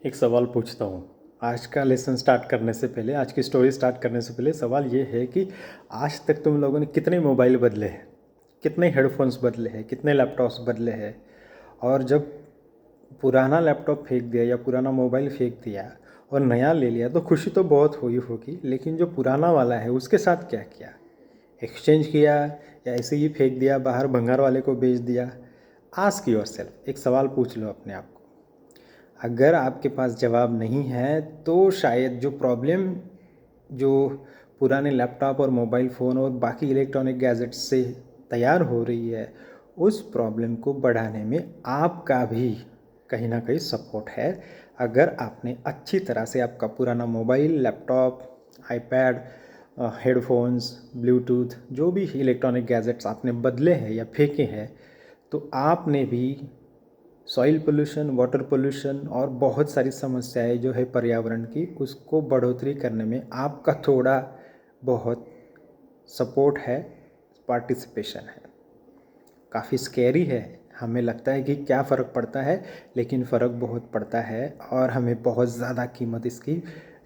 एक सवाल पूछता हूँ। आज का लेसन स्टार्ट करने से पहले, आज की स्टोरी स्टार्ट करने से पहले सवाल ये है कि आज तक तुम लोगों ने कितने मोबाइल बदले हैं, कितने हेडफोन्स बदले हैं, कितने लैपटॉप्स बदले हैं। और जब पुराना लैपटॉप फेंक दिया या पुराना मोबाइल फेंक दिया और नया ले लिया तो खुशी तो बहुत हुई होगी, लेकिन जो पुराना वाला है उसके साथ क्या किया? एक्सचेंज किया या ऐसे ही फेंक दिया, बाहर भंगार वाले को बेच दिया? आस्क योरसेल्फ, एक सवाल पूछ लो अपने आप को। अगर आपके पास जवाब नहीं है तो शायद जो प्रॉब्लम जो पुराने लैपटॉप और मोबाइल फ़ोन और बाकी इलेक्ट्रॉनिक गैजेट्स से तैयार हो रही है, उस प्रॉब्लम को बढ़ाने में आपका भी कहीं ना कहीं सपोर्ट है। अगर आपने अच्छी तरह से आपका पुराना mobile, laptop, iPad, headphones, Bluetooth, जो भी इलेक्ट्रॉनिक गैजेट्स आपने बदले हैं या फेंके हैं, तो आपने भी सॉइल पोल्यूशन, वाटर पोल्यूशन और बहुत सारी समस्याएं जो है पर्यावरण की, उसको बढ़ोतरी करने में आपका थोड़ा बहुत सपोर्ट है, पार्टिसिपेशन है। काफ़ी स्कैरी है, हमें लगता है कि क्या फ़र्क पड़ता है, लेकिन फ़र्क बहुत पड़ता है और हमें बहुत ज़्यादा कीमत इसकी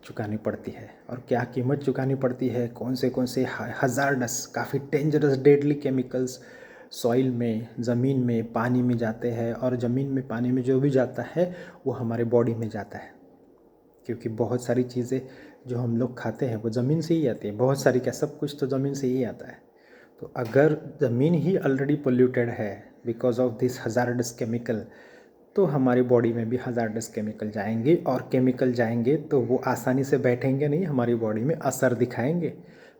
चुकानी पड़ती है। और क्या कीमत चुकानी पड़ती है? कौन से हज़ार्डस, काफ़ी डेंजरस, डेडली केमिकल्स सॉइल में, ज़मीन में, पानी में जाते हैं। और ज़मीन में, पानी में जो भी जाता है वो हमारे बॉडी में जाता है, क्योंकि बहुत सारी चीज़ें जो हम लोग खाते हैं वो ज़मीन से ही आती है। बहुत सारी क्या, सब कुछ तो ज़मीन से ही आता है। तो अगर ज़मीन ही ऑलरेडी पोल्यूटेड है because of this hazards chemical, तो हमारी बॉडी में भी हज़ार्डस केमिकल जाएंगे। और केमिकल जाएंगे तो वो आसानी से बैठेंगे नहीं, हमारी बॉडी में असर दिखाएंगे।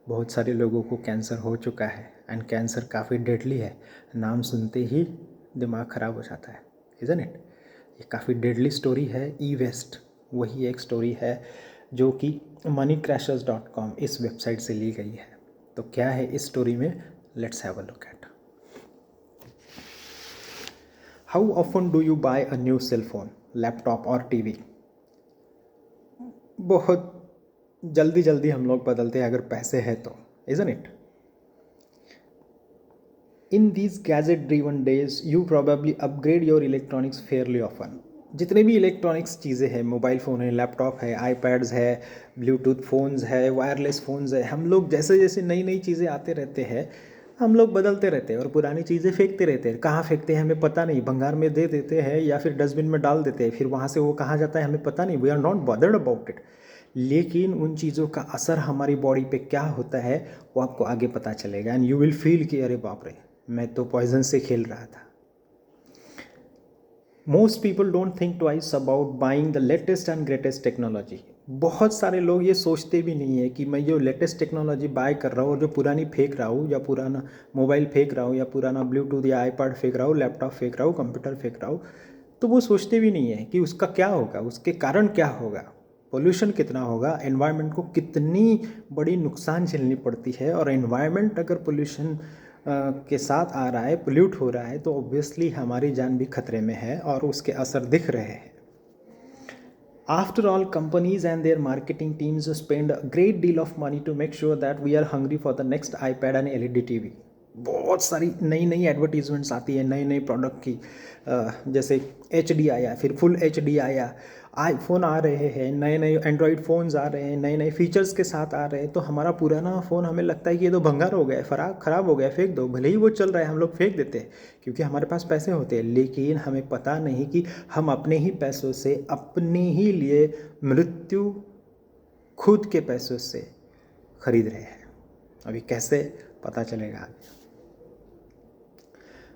बहुत सारे लोगों को कैंसर हो चुका है, एंड कैंसर काफ़ी डेडली है। नाम सुनते ही दिमाग ख़राब हो जाता है, इज़न्ट इट? ये काफ़ी डेडली स्टोरी है। ई वेस्ट वही एक स्टोरी है जो कि moneycrashers.com इस वेबसाइट से ली गई है। तो क्या है इस स्टोरी में? Let's have a look at. How often do you buy a new cell phone, laptop और टीवी? बहुत जल्दी जल्दी हम लोग बदलते हैं अगर पैसे है तो, isn't it? In these gadget driven days you probably upgrade your electronics Fairlie often. जितने भी इलेक्ट्रॉनिक्स चीज़ें हैं, मोबाइल फ़ोन है, लैपटॉप है, आईपैड्स है, ब्लूटूथ फ़ोन्स है, वायरलेस फ़ोन्स है, हम लोग जैसे जैसे नई नई चीज़ें आते रहते हैं हम लोग बदलते रहते हैं और पुरानी चीज़ें फेंकते रहते हैं। कहाँ फेंकते हैं हमें पता नहीं, भंगार में दे देते हैं या फिर डस्टबिन में डाल देते हैं, फिर वहाँ से वो कहाँ जाता है हमें पता नहीं। We are not bothered about it. लेकिन उन चीज़ों का असर हमारी बॉडी पे क्या होता है वो आपको आगे पता चलेगा, एंड यू विल फील कि अरे बाप रे, मैं तो पॉइजन से खेल रहा था। Most people don't think twice about buying the latest and greatest technology. बहुत सारे लोग ये सोचते भी नहीं है कि मैं जो लेटेस्ट टेक्नोलॉजी बाय कर रहा हूँ और जो पुरानी फेंक रहा हूँ, या पुराना मोबाइल फेंक रहा हूँ, या पुराना ब्लूटूथ या आईपैड फेंक रहा हूँ, लैपटॉप फेंक रहा हूँ, कंप्यूटर फेंक रहा हूँ, तो वो सोचते भी नहीं है कि उसका क्या होगा, उसके कारण क्या होगा, पोल्यूशन कितना होगा, एनवायरनमेंट को कितनी बड़ी नुकसान झेलनी पड़ती है। और एनवायरनमेंट अगर पोल्यूशन के साथ आ रहा है, पोल्यूट हो रहा है, तो ऑब्वियसली हमारी जान भी खतरे में है और उसके असर दिख रहे हैं। After all, companies and their marketing teams spend a great deal of money to make sure that we are hungry for the next iPad and LED TV. बहुत सारी नई नई एडवर्टीजमेंट्स आती है नए नए प्रोडक्ट की। जैसे HD आया, फिर फुल HD आया, आईफोन आ रहे हैं, नए नए एंड्रॉयड फ़ोन्स आ रहे हैं, नए नए फीचर्स के साथ आ रहे हैं। तो हमारा पुराना फ़ोन हमें लगता है कि ये तो भंगार हो गया है, ख़राब हो गया, फेंक दो। भले ही वो चल रहा है हम लोग फेंक देते हैं क्योंकि हमारे पास पैसे होते हैं, लेकिन हमें पता नहीं कि हम अपने ही पैसों से अपने ही लिए मृत्यु खुद के पैसों से खरीद रहे हैं। अभी कैसे पता चलेगा?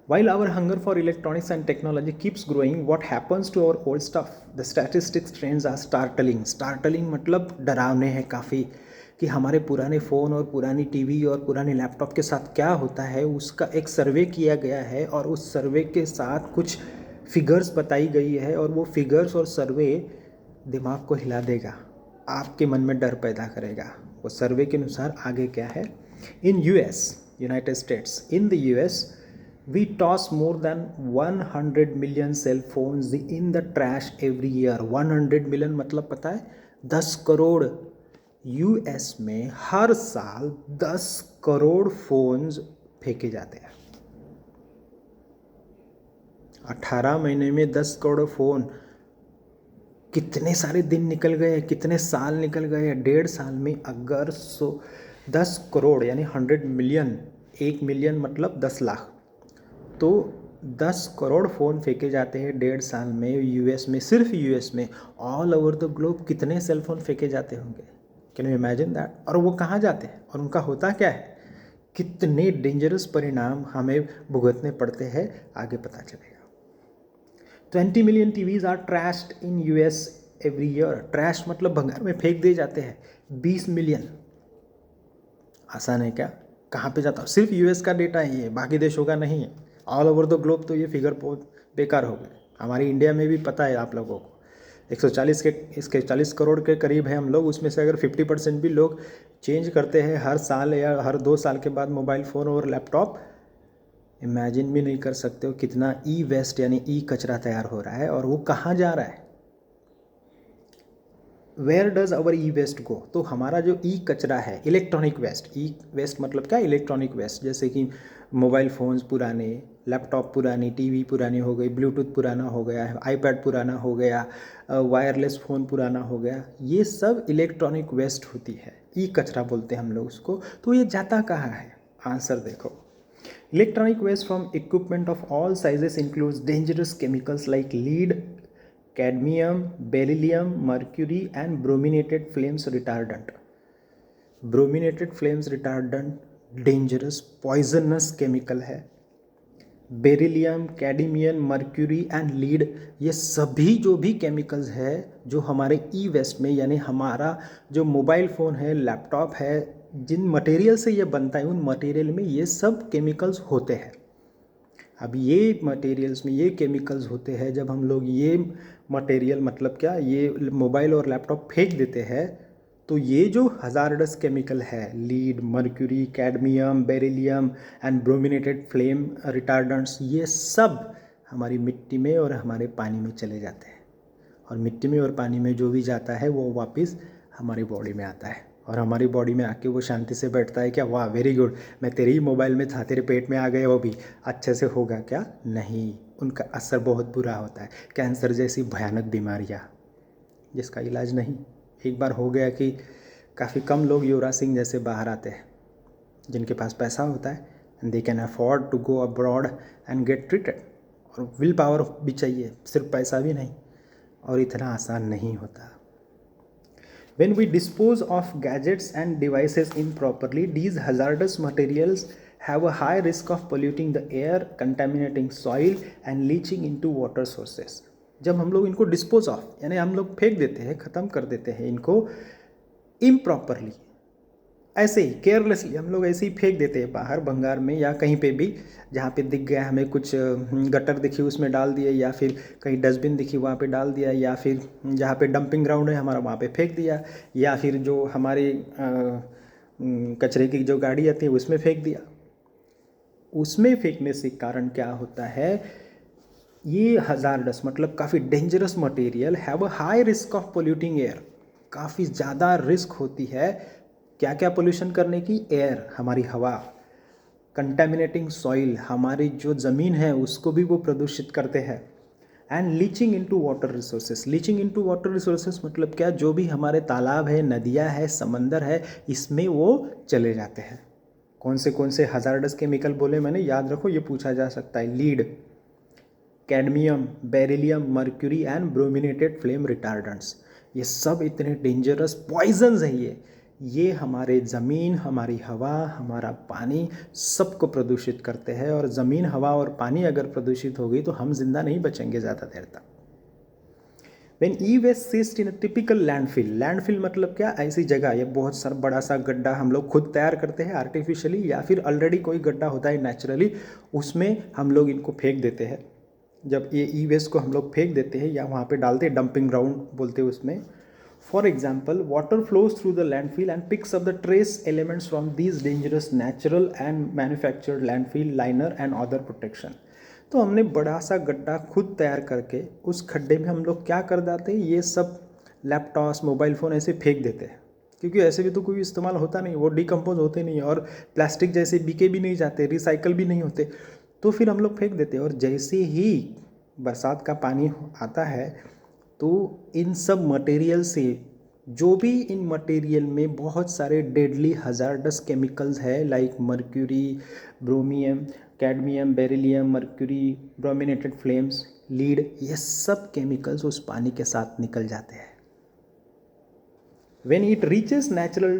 While our hunger for electronics and technology keeps growing, what happens to our old stuff? The statistics trends are startling. Startling मतलब डरावने हैं काफ़ी, कि हमारे पुराने फ़ोन और पुरानी टीवी और पुराने लैपटॉप के साथ क्या होता है। उसका एक सर्वे किया गया है और उस सर्वे के साथ कुछ फिगर्स बताई गई है, और वो फिगर्स और सर्वे दिमाग को हिला देगा, आपके मन में डर पैदा करेगा। वो सर्वे के अनुसार आगे क्या है? In US, United states, in the US we toss more than 100 million cell phones in the trash every year. 100 million मतलब पता है? 10 करोड़। यूएस में हर साल 10 करोड़ फोन्स फेंके जाते हैं। 18 महीने में 10 करोड़ फ़ोन कितने सारे दिन निकल गए, कितने साल निकल गए। 1.5 साल में अगर 10 करोड़ यानी 100 मिलियन, 1 मिलियन मतलब 10 लाख, तो 10 करोड़ फ़ोन फेंके जाते हैं 1.5 साल में यूएस में, सिर्फ यूएस में। ऑल ओवर द ग्लोब कितने सेल फोन फेंके जाते होंगे, कैन यू इमेजिन दैट। और वो कहाँ जाते हैं और उनका होता क्या है, कितने डेंजरस परिणाम हमें भुगतने पड़ते हैं, आगे पता चलेगा। 20 million TVs are trashed in US every year. Trash मतलब भंगार में फेंक दिए जाते हैं 20 मिलियन। आसान है क्या, कहाँ पे जाता है, सिर्फ यूएस का डेटा है ये, बाकी देशों का नहीं है। ऑल ओवर द ग्लोब तो ये फिगर बहुत बेकार हो गए। हमारी इंडिया में भी पता है आप लोगों को, 140 के इसके 40 करोड़ के करीब है हम लोग। उसमें से अगर 50% भी लोग चेंज करते हैं हर साल या हर 2 साल के बाद मोबाइल फ़ोन और लैपटॉप, इमेजिन भी नहीं कर सकते हो कितना ई वेस्ट यानी ई कचरा तैयार हो रहा है। और वो कहाँ जा रहा है, where does our e waste go. तो हमारा जो ई कचरा है, इलेक्ट्रॉनिक वेस्ट, ई वेस्ट मतलब क्या, इलेक्ट्रॉनिक वेस्ट, जैसे कि मोबाइल फ़ोन्स पुराने, लैपटॉप पुरानी, टीवी पुरानी हो गई, ब्लूटूथ पुराना हो गया, आईपैड पुराना हो गया, वायरलेस फ़ोन पुराना हो गया, ये सब इलेक्ट्रॉनिक वेस्ट होती है, ई कचरा बोलते हैं हम लोग उसको। तो ये जाता कहाँ है, आंसर देखो। Electronic waste from equipment of all sizes includes dangerous chemicals like lead, cadmium, beryllium, mercury and brominated flames retardant. Brominated flames retardant dangerous poisonous chemical है। Beryllium, cadmium, mercury and lead, ये सभी जो भी chemicals है जो हमारे ई waste में, यानी हमारा जो मोबाइल फ़ोन है, लैपटॉप है, जिन मटेरियल से ये बनता है उन मटेरियल में ये सब केमिकल्स होते हैं। अब ये मटेरियल्स में ये केमिकल्स होते हैं, जब हम लोग ये मटेरियल मतलब क्या, ये मोबाइल और लैपटॉप फेंक देते हैं, तो ये जो हज़ार्डस केमिकल है, lead, mercury, cadmium, beryllium and brominated flame retardants, ये सब हमारी मिट्टी में और हमारे पानी में चले जाते हैं। और मिट्टी में और पानी में जो भी जाता है वो वापस हमारी बॉडी में आता है, और हमारी बॉडी में आके वो शांति से बैठता है क्या, वाह वेरी गुड, मैं तेरे ही मोबाइल में था, तेरे पेट में आ गए, वो भी अच्छे से होगा क्या, नहीं, उनका असर बहुत बुरा होता है। कैंसर जैसी भयानक बीमारियाँ जिसका इलाज नहीं। एक बार हो गया कि काफ़ी कम लोग युवराज सिंह जैसे बाहर आते हैं, जिनके पास पैसा होता है, and they can afford to go abroad and get treated. और विल पावर भी चाहिए, सिर्फ पैसा भी नहीं, और इतना आसान नहीं होता। When we dispose of gadgets and devices improperly, these hazardous materials have a high risk of polluting the air, contaminating soil and leaching into water sources. जब हम लोग इनको डिस्पोज ऑफ यानी हम लोग फेंक देते हैं, ख़त्म कर देते हैं इनको इम्प्रॉपरली, ऐसे ही केयरलेसली हम लोग ऐसे ही फेंक देते हैं बाहर भंगार में, या कहीं पे भी जहाँ पे दिख गया हमें, कुछ गटर दिखी उसमें डाल दिए, या फिर कहीं डस्टबिन दिखी वहाँ पे डाल दिया, या फिर जहाँ पे डंपिंग ग्राउंड है हमारा वहाँ पे फेंक दिया, या फिर जो हमारी कचरे की जो गाड़ी आती है उसमें फेंक दिया। उसमें फेंकने से कारण क्या होता है, ये हज़ार्डस मतलब काफ़ी dangerous material have a high risk of polluting air, काफ़ी ज़्यादा रिस्क होती है क्या क्या पोल्यूशन करने की, एयर हमारी हवा, कंटेमिनेटिंग सॉइल हमारी जो ज़मीन है उसको भी वो प्रदूषित करते हैं, and leaching into water resources. Leaching into water resources मतलब क्या, जो भी हमारे तालाब है, नदियाँ है, समंदर है, इसमें वो चले जाते हैं। कौन से हज़ार्डस केमिकल बोले मैंने, याद रखो, ये पूछा जा सकता है। Lead, cadmium, beryllium, mercury and brominated flame retardants, ये सब इतने डेंजरस पॉइजन्स हैं ये हमारे ज़मीन, हमारी हवा, हमारा पानी सबको प्रदूषित करते हैं। और ज़मीन, हवा और पानी अगर प्रदूषित हो गई तो हम जिंदा नहीं बचेंगे ज़्यादा देर तक। When e-waste sits in a typical landfill, landfill मतलब क्या, ऐसी जगह, ये बहुत सारा बड़ा सा गड्ढा हम लोग खुद तैयार करते हैं आर्टिफिशियली, या फिर ऑलरेडी कोई गड्ढा होता है नेचुरली, उसमें हम लोग इनको फेंक देते हैं। जब ये ई वेस्ट को हम लोग फेंक देते हैं या वहाँ पे डालते हैं, डंपिंग ग्राउंड बोलते हैं उसमें। For example, water flows through the landfill and picks up the trace elements from these dangerous natural and manufactured landfill liner and other protection. तो हमने बड़ा सा गड्ढा खुद तैयार करके उस खड्डे में हम लोग क्या कर देते हैं, ये सब लैपटॉप्स, मोबाइल फ़ोन ऐसे फेंक देते हैं, क्योंकि ऐसे भी तो कोई इस्तेमाल होता नहीं, वो डिकम्पोज होते नहीं, और प्लास्टिक जैसे बिके भी नहीं जाते, रिसाइकल भी नहीं होते, तो फिर हम लोग फेंक देते हैं। और जैसे ही बरसात का पानी आता है तो इन सब मटेरियल से, जो भी इन मटेरियल में बहुत सारे डेडली हजार्डस केमिकल्स है like mercury, ब्रोमियम, cadmium, beryllium, mercury, brominated flames, lead, ये सब केमिकल्स उस पानी के साथ निकल जाते हैं. When it reaches natural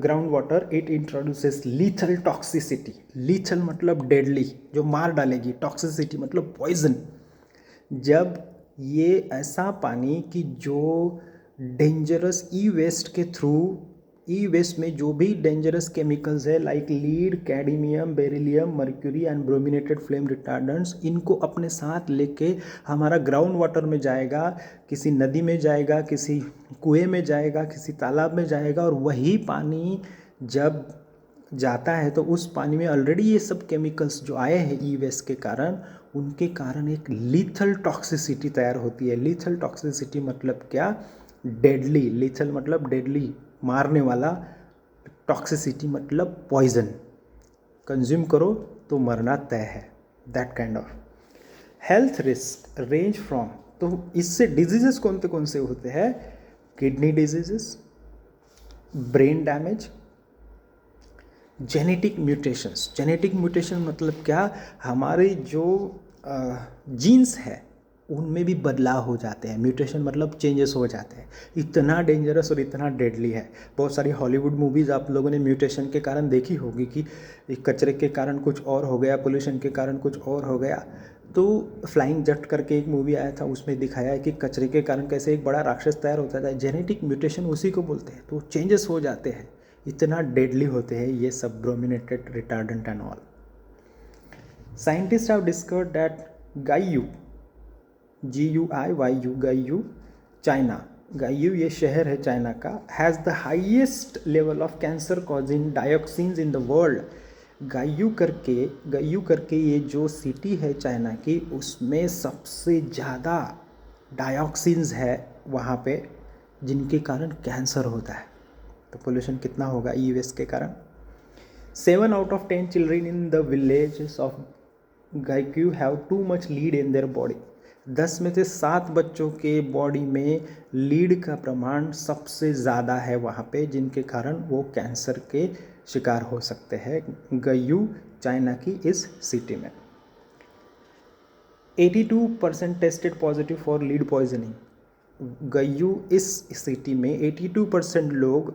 groundwater, it introduces lethal toxicity. Lethal मतलब deadly, जो मार डालेगी. Toxicity मतलब poison. जब ये ऐसा पानी कि जो डेंजरस ई वेस्ट के थ्रू, ई वेस्ट में जो भी डेंजरस केमिकल्स है like lead, cadmium, beryllium, mercury and brominated flame retardants, इनको अपने साथ लेके हमारा ग्राउंड वाटर में जाएगा, किसी नदी में जाएगा, किसी कुएं में जाएगा, किसी तालाब में जाएगा, और वही पानी जब जाता है तो उस पानी में ऑलरेडी ये सब केमिकल्स जो आए हैं ई वेस्ट के कारण, उनके कारण एक लीथल टॉक्सिसिटी तैयार होती है. लीथल टॉक्सिसिटी मतलब क्या? डेडली. लीथल मतलब डेडली, मारने वाला. टॉक्सिसिटी मतलब पॉइजन. कंज्यूम करो तो मरना तय है. That kind of. Health risk range from, तो इससे डिजीजेस कौन से होते हैं? Kidney diseases, brain damage, genetic mutations. Genetic mutation मतलब क्या? हमारे जो जीन्स है उनमें भी बदलाव हो जाते हैं. म्यूटेशन मतलब चेंजेस हो जाते हैं. इतना डेंजरस और इतना डेडली है. बहुत सारी हॉलीवुड मूवीज़ आप लोगों ने म्यूटेशन के कारण देखी होगी कि कचरे के कारण कुछ और हो गया, पोल्यूशन के कारण कुछ और हो गया. तो फ्लाइंग जट करके एक मूवी आया था, उसमें दिखाया है कि कचरे के कारण कैसे एक बड़ा राक्षस तैयार होता है. जेनेटिक म्यूटेशन उसी को बोलते हैं. तो चेंजेस हो जाते हैं, इतना डेडली होते हैं ये सब brominated retardant and all. Scientist have discovered that Guiyu, GUIYU, Guiyu, China. Guiyu ये शहर है चाइना का. Has the highest level of cancer causing dioxins in the world. Guiyu करके ये जो सिटी है चाइना की, उसमें सबसे ज़्यादा डायोक्सिन्स है वहाँ पे, जिनके कारण कैंसर होता है. तो पोल्यूशन कितना होगा ई वेस्ट के कारण. 7 out of 10 children in the villages of Guiyu have too much lead in their body. 10 में से 7 बच्चों के बॉडी में लीड का प्रमाण सबसे ज़्यादा है वहाँ पे, जिनके कारण वो कैंसर के शिकार हो सकते हैं. गाइयू चाइना की इस सिटी में. 82% tested positive for lead poisoning. Guiyu इस सिटी में 82% लोग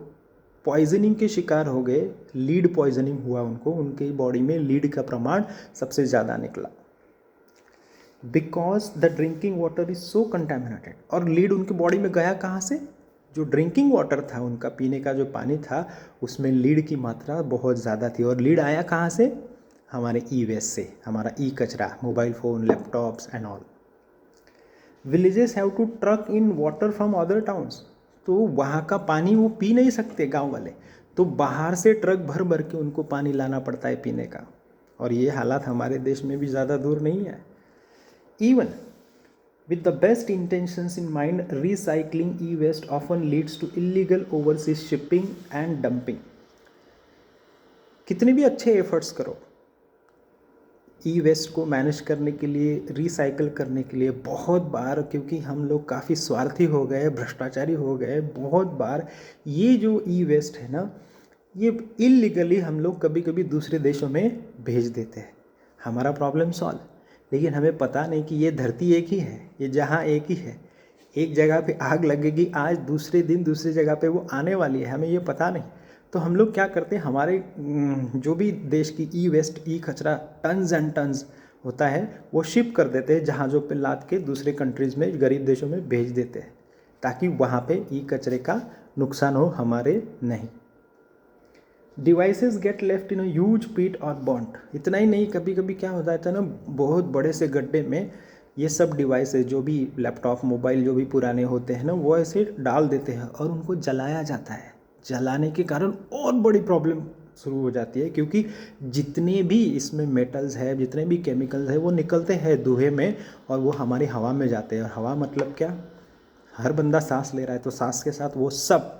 पॉइजनिंग के शिकार हो गए. लीड पॉइजनिंग हुआ उनको, उनके बॉडी में लीड का प्रमाण सबसे ज़्यादा निकला. Because the drinking water is so contaminated. और लीड उनके बॉडी में गया कहाँ से? जो ड्रिंकिंग वाटर था, उनका पीने का जो पानी था, उसमें लीड की मात्रा बहुत ज़्यादा थी. और लीड आया कहाँ से? हमारे ई वेस्ट से, हमारा ई कचरा, mobile phone, laptops and all. Villages have to truck in water from other towns. तो वहाँ का पानी वो पी नहीं सकते गांव वाले, तो बाहर से ट्रक भर भर के उनको पानी लाना पड़ता है पीने का. और ये हालात हमारे देश में भी ज़्यादा दूर नहीं है. Even with the best intentions in mind, recycling e waste often leads to illegal overseas shipping and dumping. कितने भी अच्छे एफर्ट्स करो ई वेस्ट को मैनेज करने के लिए, रिसाइकल करने के लिए, बहुत बार, क्योंकि हम लोग काफ़ी स्वार्थी हो गए, भ्रष्टाचारी हो गए, बहुत बार ये जो ई वेस्ट है ना, ये इलीगली हम लोग कभी कभी दूसरे देशों में भेज देते हैं. हमारा प्रॉब्लम सॉल्व. लेकिन हमें पता नहीं कि ये धरती एक ही है, ये जहाँ एक ही है. एक जगह पे आग लगेगी आज, दूसरे दिन दूसरी जगह पे वो आने वाली है, हमें ये पता नहीं. तो हम लोग क्या करते हैं, हमारे जो भी देश की ई वेस्ट, ई कचरा टन्स एंड टन्स होता है, वो शिप कर देते हैं जहाज़ों पे लाद के दूसरे कंट्रीज़ में, गरीब देशों में भेज देते हैं, ताकि वहाँ पे ई कचरे का नुकसान हो, हमारे नहीं. Devices get left in a huge pit और बॉन्ड. इतना ही नहीं, कभी कभी क्या होता है ना, बहुत बड़े से गड्ढे में ये सब डिवाइसेस, जो भी लैपटॉप, मोबाइल जो भी पुराने होते हैं ना, वो ऐसे डाल देते हैं और उनको जलाया जाता है. जलाने के कारण और बड़ी प्रॉब्लम शुरू हो जाती है, क्योंकि जितने भी इसमें मेटल्स है, जितने भी केमिकल्स है, वो निकलते हैं धुएं में और वो हमारी हवा में जाते हैं. और हवा मतलब क्या? हर बंदा सांस ले रहा है, तो सांस के साथ वो सब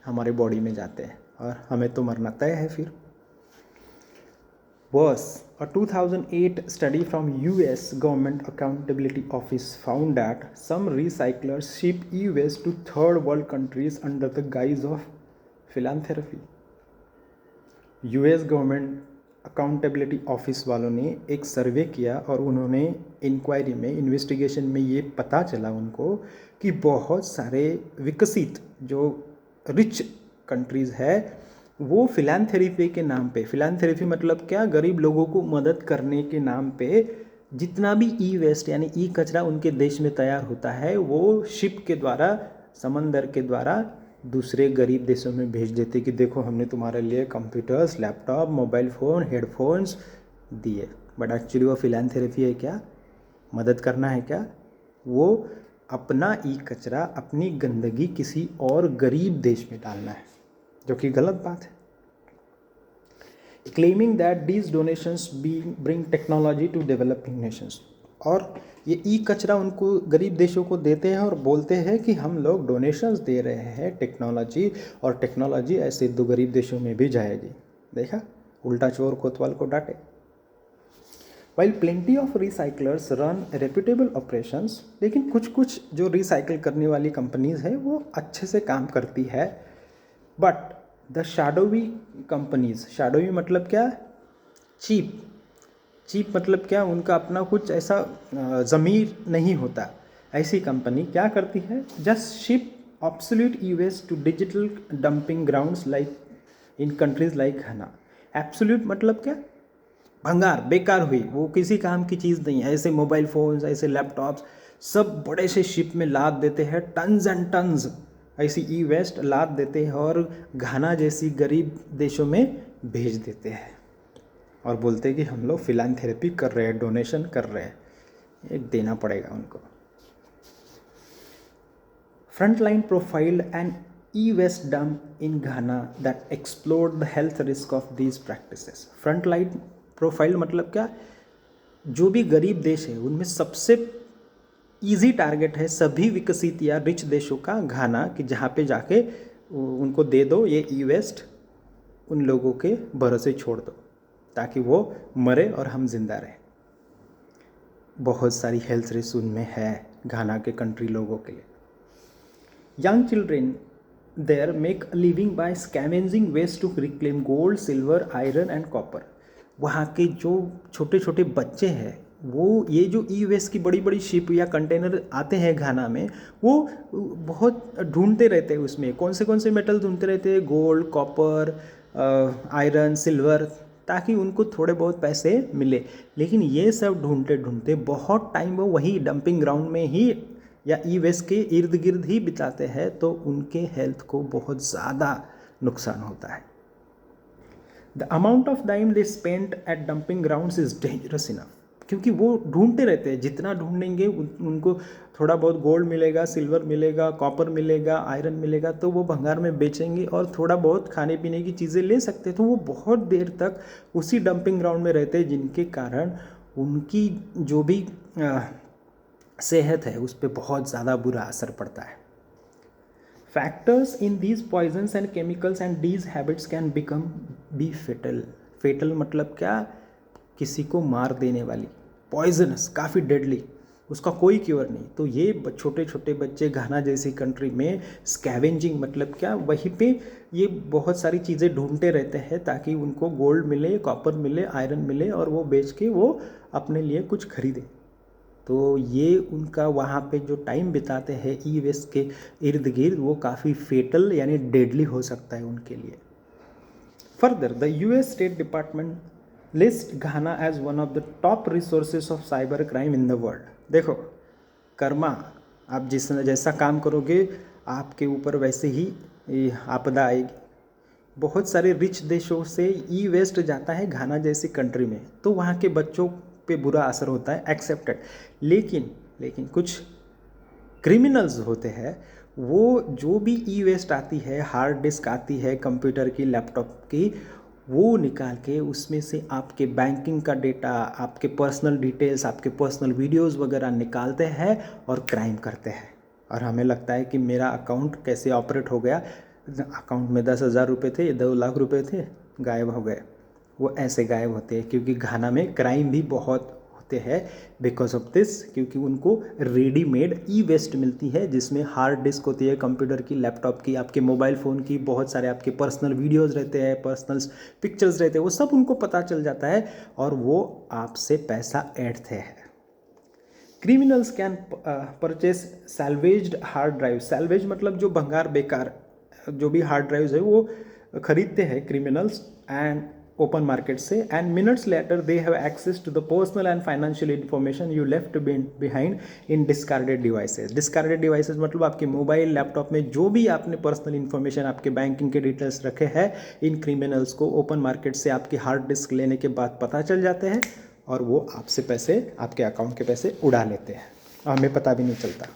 हमारे बॉडी में जाते हैं और हमें तो मरना तय है फिर. Was a 2008 study from US Government Accountability Office found that some recyclers ship e-waste to third world countries under the guise of philanthropy. US government accountability office वालों ने एक सर्वे किया और उन्होंने इंक्वायरी में इन्वेस्टिगेशन में ये पता चला उनको कि बहुत सारे विकसित जो रिच कंट्रीज़ है वो फिलैंथेरेपी के नाम पे, फिलैंथेरेपी मतलब क्या, गरीब लोगों को मदद करने के नाम पे जितना भी ई वेस्ट यानी ई कचरा उनके देश में तैयार होता है वो शिप के द्वारा, समंदर के द्वारा दूसरे गरीब देशों में भेज देते कि देखो हमने तुम्हारे लिए computers, laptop, mobile phone, headphones दिए। बट एक्चुअली वो फिलैंथेरेपी है क्या, मदद करना है क्या? वो अपना ई कचरा, अपनी गंदगी किसी और गरीब देश में डालना है, जो कि गलत बात है। Claiming that these donations bring technology to developing nations, और ये ई कचरा उनको गरीब देशों को देते हैं और बोलते हैं कि हम लोग डोनेशंस दे रहे हैं टेक्नोलॉजी, और टेक्नोलॉजी ऐसे दो गरीब देशों में भी जाएगी। देखा, उल्टा चोर कोतवाल को डांटे। While plenty of recyclers run reputable operations, लेकिन कुछ कुछ जो रिसाइकिल करने वाली कंपनीज है वो अच्छे से काम करती है, बट द शैडोवी कंपनीज, शैडोवी मतलब क्या, चीप, चीप मतलब क्या, उनका अपना कुछ ऐसा ज़मीर नहीं होता। ऐसी कंपनी क्या करती है, just ship obsolete e waste to digital dumping grounds like in countries like Ghana. Absolute मतलब क्या, भंगार, बेकार हुई, वो किसी काम की चीज़ नहीं है। ऐसे मोबाइल फ़ोन्स, ऐसे लैपटॉप्स सब बड़े से शिप में लाद देते हैं, टन्स एंड टन्स ऐसी ई वेस्ट लाद देते हैं और घाना जैसी गरीब देशों में भेज देते हैं और बोलते हैं कि हम लोग फिलैंथेरेपी कर रहे हैं, डोनेशन कर रहे हैं। ये देना पड़ेगा उनको। Frontline profiled and e-waste dump in Ghana that explored the health risk of these practices. Frontline profile मतलब क्या, जो भी गरीब देश है उनमें सबसे इजी टारगेट है सभी विकसित या रिच देशों का घाना, कि जहाँ पे जाके उनको दे दो ये ई वेस्ट, उन लोगों के भरोसे छोड़ दो ताकि वो मरे और हम जिंदा रहें। बहुत सारी हेल्थ रिस्क उनमें है घाना के कंट्री लोगों के लिए। Young children there make a living by scavenging waste to reclaim gold, silver, iron and copper. वहाँ के जो छोटे छोटे बच्चे हैं वो ये जो ई वेस्ट की बड़ी बड़ी शिप या कंटेनर आते हैं घाना में, वो बहुत ढूंढते रहते हैं उसमें कौन से मेटल ढूंढते रहते हैं, गोल्ड, कॉपर, आयरन, सिल्वर, ताकि उनको थोड़े बहुत पैसे मिले। लेकिन ये सब ढूंढते ढूंढते बहुत टाइम वो वही डंपिंग ग्राउंड में ही या ई वेस्ट के इर्द गिर्द ही बिताते हैं, तो उनके हेल्थ को बहुत ज़्यादा नुकसान होता है। The amount of time they spend at dumping grounds is dangerous enough, क्योंकि वो ढूंढते रहते हैं, जितना ढूंढेंगे उनको थोड़ा बहुत गोल्ड मिलेगा, सिल्वर मिलेगा, कॉपर मिलेगा, आयरन मिलेगा, तो वो भंगार में बेचेंगे और थोड़ा बहुत खाने पीने की चीज़ें ले सकते हैं। तो वो बहुत देर तक उसी डंपिंग ग्राउंड में रहते हैं, जिनके कारण उनकी जो भी सेहत है उस पर बहुत ज़्यादा बुरा असर पड़ता है। Factors in these poisons and chemicals and these habits can become be fatal. Fatal मतलब क्या, किसी को मार देने वाली, पॉइजनस, काफ़ी डेडली, उसका कोई क्योर नहीं। तो ये छोटे छोटे बच्चे घाना जैसी कंट्री में स्कैवेंजिंग मतलब क्या, वहीं पे ये बहुत सारी चीज़ें ढूंढते रहते हैं ताकि उनको गोल्ड मिले, कॉपर मिले, आयरन मिले और वो बेच के वो अपने लिए कुछ खरीदें। तो ये उनका वहाँ पे जो टाइम बिताते हैं ई वेस्ट के इर्द गिर्द, वो काफ़ी फेटल यानी डेडली हो सकता है उनके लिए। Further the US state department list Ghana as one of the top resources of cyber crime in the world. देखो, कर्मा, आप जैसा काम करोगे आपके ऊपर वैसे ही आपदा आएगी। बहुत सारे रिच देशों से ई वेस्ट जाता है घाना जैसी कंट्री में, तो वहाँ के बच्चों पे बुरा असर होता है, एक्सेप्टेड। लेकिन कुछ क्रिमिनल्स होते हैं, वो जो भी ई वेस्ट आती है, हार्ड डिस्क आती है कंप्यूटर की, लैपटॉप की, वो निकाल के उसमें से आपके बैंकिंग का डेटा, आपके पर्सनल डिटेल्स, आपके पर्सनल वीडियोस वगैरह निकालते हैं और क्राइम करते हैं। और हमें लगता है कि मेरा अकाउंट कैसे ऑपरेट हो गया, अकाउंट में 10,000 रुपये थे, 2 लाख रुपये थे, गायब हो गए। वो ऐसे गायब होते हैं, क्योंकि घाना में क्राइम भी बहुत होते हैं बिकॉज ऑफ दिस, क्योंकि उनको रेडीमेड ई वेस्ट मिलती है जिसमें हार्ड डिस्क होती है कंप्यूटर की, लैपटॉप की, आपके मोबाइल फ़ोन की, बहुत सारे आपके पर्सनल वीडियोज़ रहते हैं, पर्सनल पिक्चर्स रहते हैं, वो सब उनको पता चल जाता है और वो आपसे पैसा ऐंठते हैं। Criminals can purchase salvaged hard drive. Salvage मतलब जो भंगार बेकार जो भी हार्ड ड्राइव्स है वो खरीदते हैं क्रिमिनल्स एंड ओपन मार्केट से, and minutes later they have access to the personal and financial information you left behind in discarded devices. Discarded devices मतलब आपके मोबाइल लैपटॉप में जो भी आपने पर्सनल इन्फॉर्मेशन, आपके बैंकिंग के डिटेल्स रखे हैं, इन क्रिमिनल्स को ओपन मार्केट से आपकी हार्ड डिस्क लेने के बाद पता चल जाते हैं और वो आपसे पैसे, आपके अकाउंट के पैसे उड़ा लेते हैं, हमें पता भी नहीं चलता।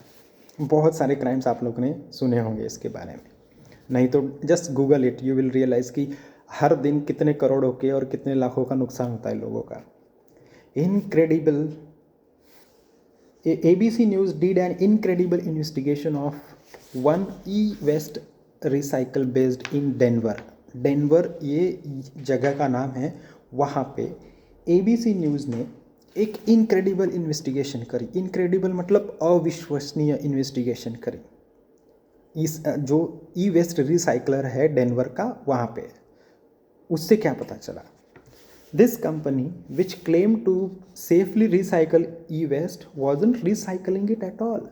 बहुत सारे क्राइम्स आप लोग ने सुने होंगे इसके बारे में, नहीं तो just Google it, you will realize कि हर दिन कितने करोड़ों के और कितने लाखों का नुकसान होता है लोगों का। Incredible, ABC news did an incredible investigation of one e waste recycle based in Denver. Denver ये जगह का नाम है, वहाँ पे ABC न्यूज़ ने एक इनक्रेडिबल इन्वेस्टिगेशन करी। इनक्रेडिबल मतलब अविश्वसनीय इन्वेस्टिगेशन करी। इस जो ई वेस्ट रिसाइकलर है डेनवर का, वहाँ पे उससे क्या पता चला, this company which claim to safely recycle e waste wasn't recycling it at all.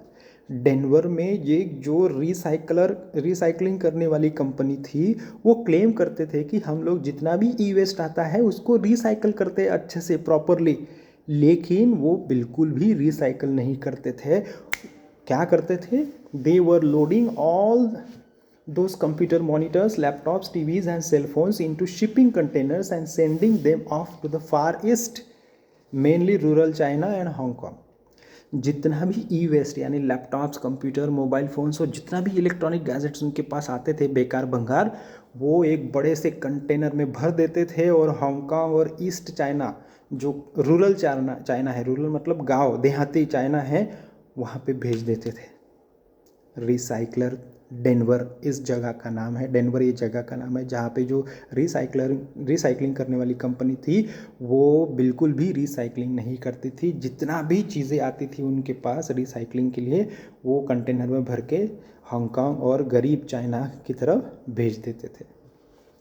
Denver में ये जो रिसाइकलिंग करने वाली कंपनी थी, वो क्लेम करते थे कि हम लोग जितना भी ई वेस्ट आता है उसको रिसाइकल करते हैं अच्छे से, प्रॉपरली, लेकिन वो बिल्कुल भी रिसाइकल नहीं करते थे। क्या करते थे? They were loading all those computer monitors, laptops, TVs and cell phones into shipping containers and sending them off to the far east, mainly rural China and Hong Kong. जितना भी ई वेस्ट यानी laptops, computer, mobile phones और जितना भी electronic gadgets उनके पास आते थे बेकार भंगार, वो एक बड़े से कंटेनर में भर देते थे और हांगकांग और ईस्ट चाइना, जो रूरल चाइना है, रूरल मतलब गांव देहाती चाइना है, वहाँ पे भेज देते थे। रिसाइकलर डेनवर इस जगह का नाम है, डेनवर ये जगह का नाम है जहाँ पे जो रिसाइकलिंग करने वाली कंपनी थी वो बिल्कुल भी रिसाइकलिंग नहीं करती थी। जितना भी चीज़ें आती थी उनके पास रिसाइकलिंग के लिए, वो कंटेनर में भर के हांगकांग और गरीब चाइना की तरफ भेज देते थे।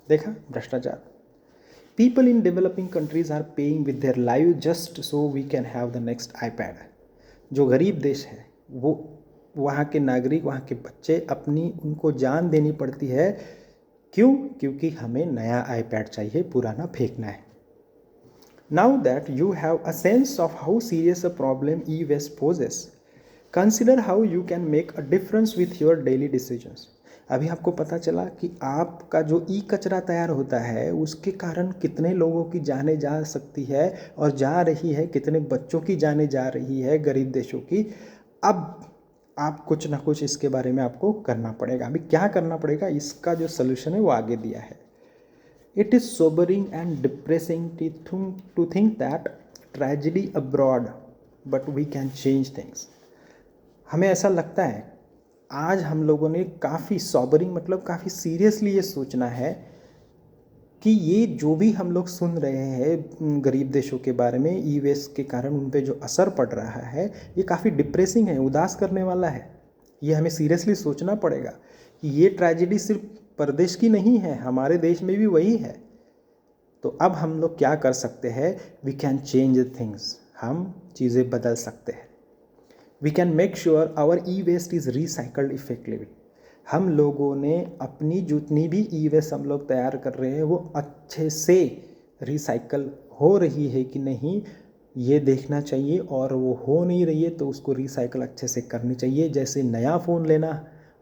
देखा भ्रष्टाचार। People in developing countries are paying with their life just so we can have the next iPad। जो गरीब देश है वो, वहाँ के नागरिक, वहाँ के बच्चे अपनी उनको जान देनी पड़ती है। क्यों? क्योंकि हमें नया iPad चाहिए, पुराना फेंकना है। Now that you have a sense of how serious a problem e waste poses, consider how you can make a difference with your daily decisions. अभी आपको पता चला कि आपका जो ई कचरा तैयार होता है उसके कारण कितने लोगों की जानें जा सकती है और जा रही है, कितने बच्चों की जानें जा रही है गरीब देशों की। अब आप कुछ ना कुछ इसके बारे में आपको करना पड़ेगा। अभी क्या करना पड़ेगा, इसका जो सोल्यूशन है वो आगे दिया है। It is sobering and depressing to think that tragedy abroad but we can change things. हमें ऐसा लगता है, आज हम लोगों ने काफ़ी सोबरिंग मतलब काफ़ी सीरियसली ये सोचना है कि ये जो भी हम लोग सुन रहे हैं गरीब देशों के बारे में, ई वेस्ट के कारण उन पे जो असर पड़ रहा है, ये काफ़ी डिप्रेसिंग है, उदास करने वाला है। ये हमें सीरियसली सोचना पड़ेगा कि ये ट्रेजेडी सिर्फ परदेश की नहीं है, हमारे देश में भी वही है। तो अब हम लोग क्या कर सकते हैं? वी कैन चेंज थिंग्स, हम चीज़ें बदल सकते हैं। We can make sure our e waste is recycled effectively. हम लोगों ने अपनी जितनी भी ई वेस्ट हम लोग तैयार कर रहे हैं वो अच्छे से रिसाइकल हो रही है कि नहीं, ये देखना चाहिए, और वो हो नहीं रही है तो उसको रिसाइकल अच्छे से करनी चाहिए। जैसे नया फ़ोन लेना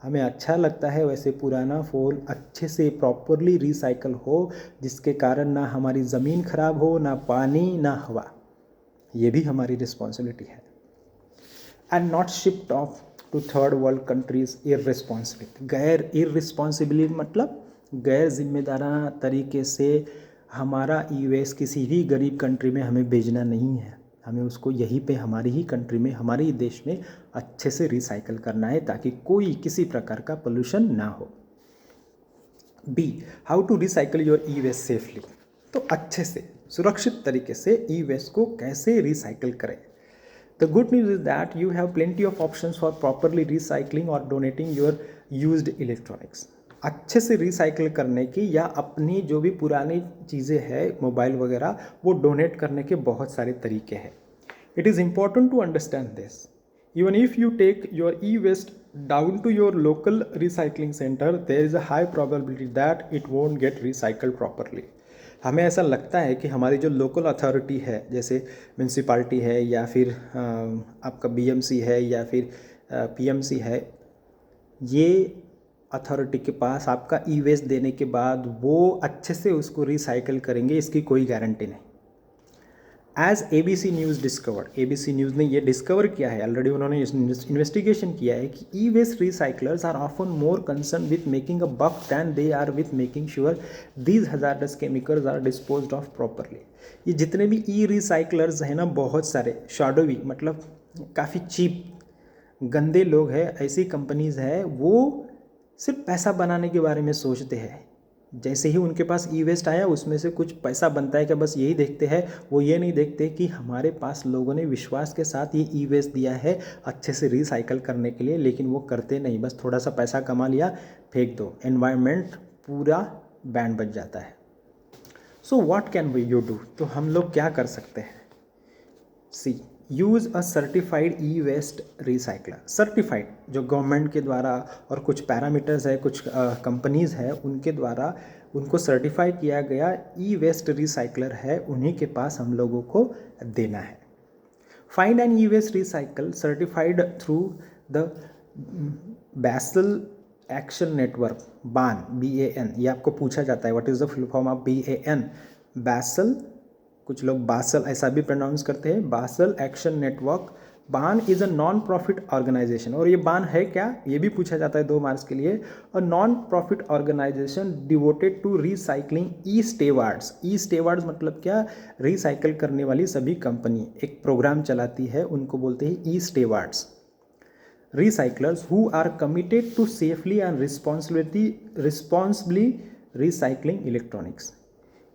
हमें अच्छा लगता है, वैसे पुराना फ़ोन अच्छे से प्रॉपरली रिसाइकल हो, जिसके कारण ना हमारी ज़मीन खराब हो, ना पानी, ना हवा। ये भी हमारी रिस्पॉन्सिबिलिटी है। And not shift off to third world countries irresponsibility. Irresponsibility मतलब गैर जिम्मेदाराना तरीके से हमारा ई वेस्ट किसी भी गरीब कंट्री में हमें भेजना नहीं है। हमें उसको यहीं पे हमारी ही कंट्री में, हमारे ही देश में अच्छे से रिसाइकल करना है ताकि कोई किसी प्रकार का पोल्यूशन ना हो। B, how to recycle your e waste safely. तो अच्छे से सुरक्षित तरीके से ई वेस्ट को कैसे रिसाइकल करें। The good news is that you have plenty of options for properly recycling और डोनेटिंग योर यूज्ड इलेक्ट्रॉनिक्स। अच्छे से रिसाइकल करने की या अपनी जो भी पुरानी चीज़ें हैं मोबाइल वगैरह वो डोनेट करने के बहुत सारे तरीके हैं। It is important to understand this. Even if you take your e-waste down to your local recycling center, there is a high probability that it won't get recycled properly. हमें ऐसा लगता है कि हमारी जो लोकल अथॉरिटी है, जैसे municipality है या फिर आपका बीएमसी है या फिर पीएमसी है, ये अथॉरिटी के पास आपका ई वेस्ट देने के बाद वो अच्छे से उसको रिसाइकल करेंगे, इसकी कोई गारंटी नहीं। As ABC news discovered, ABC news ने ये डिस्कवर किया है, ऑलरेडी उन्होंने इन्वेस्टिगेशन किया है कि e waste recyclers are often more concern with making a buck than they are with making sure these hazardous chemicals are disposed of properly. ये जितने भी ई रिसाइकलर्स हैं ना, बहुत सारे शॉडोवी मतलब काफ़ी चीप गंदे लोग हैं, ऐसी कंपनीज़ है वो सिर्फ पैसा बनाने के बारे में सोचते हैं। जैसे ही उनके पास ई वेस्ट आया उसमें से कुछ पैसा बनता है क्या, बस यही देखते हैं। वो ये नहीं देखते कि हमारे पास लोगों ने विश्वास के साथ ये ई वेस्ट दिया है अच्छे से रिसाइकल करने के लिए, लेकिन वो करते नहीं, बस थोड़ा सा पैसा कमा लिया फेंक दो, एनवायरनमेंट पूरा बैंड बच जाता है। So what can we you do, तो हम लोग क्या कर सकते हैं। See use a certified e waste recycler. Certified जो गवर्नमेंट के द्वारा और कुछ पैरामीटर्स है, कुछ कंपनीज़ है उनके द्वारा उनको सर्टिफाई किया गया ई वेस्ट रिसाइकलर है, उन्हीं के पास हम लोगों को देना है। Find an e waste recycle certified through the Basel Action Network, BAN BAN। ये आपको पूछा जाता है what is the full form of BAN, Basel, कुछ लोग बासल ऐसा भी प्रोनाउंस करते हैं, Basel action Network. BAN is a non profit organisation, और ये बान है क्या, ये भी पूछा जाता है 2 मार्क्स के लिए। A non profit organisation devoted to recycling e stewards. E stewards मतलब क्या, रिसाइकल करने वाली सभी कंपनी एक प्रोग्राम चलाती है, उनको बोलते हैं e stewards. Recyclers who are committed to safely and responsibly recycling electronics.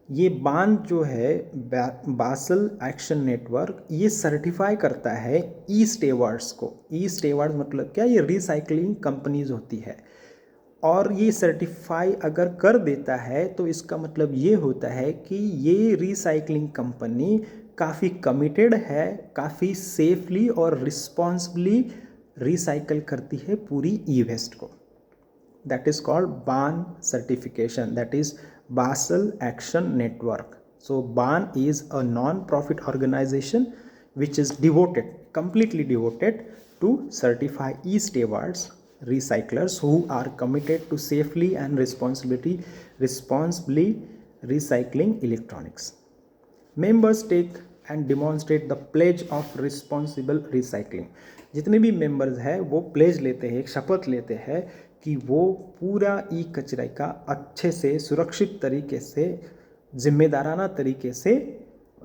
ये बान जो है बासल एक्शन नेटवर्क, ये सर्टिफाई करता है ई स्टेवार्ड्स को। ई स्टेवार्ड्स मतलब क्या, ये रिसाइकलिंग कंपनीज होती है, और ये सर्टिफाई अगर कर देता है तो इसका मतलब ये होता है कि ये रिसाइकलिंग कंपनी काफ़ी कमिटेड है, काफ़ी सेफली और रिस्पॉन्सिबली रिसाइकल करती है पूरी ई वेस्ट को। दैट इज़ कॉल्ड बान certification, that is Basel Action Network. So BAN is a non-profit organization which is devoted, completely devoted to certify e-stewards, recyclers who are committed to safely and responsibly recycling electronics. Members take and demonstrate the pledge of responsible recycling. जितने भी members हैं वो pledge लेते हैं, एक शपथ लेते हैं कि वो पूरा ई कचरे का अच्छे से सुरक्षित तरीके से जिम्मेदाराना तरीके से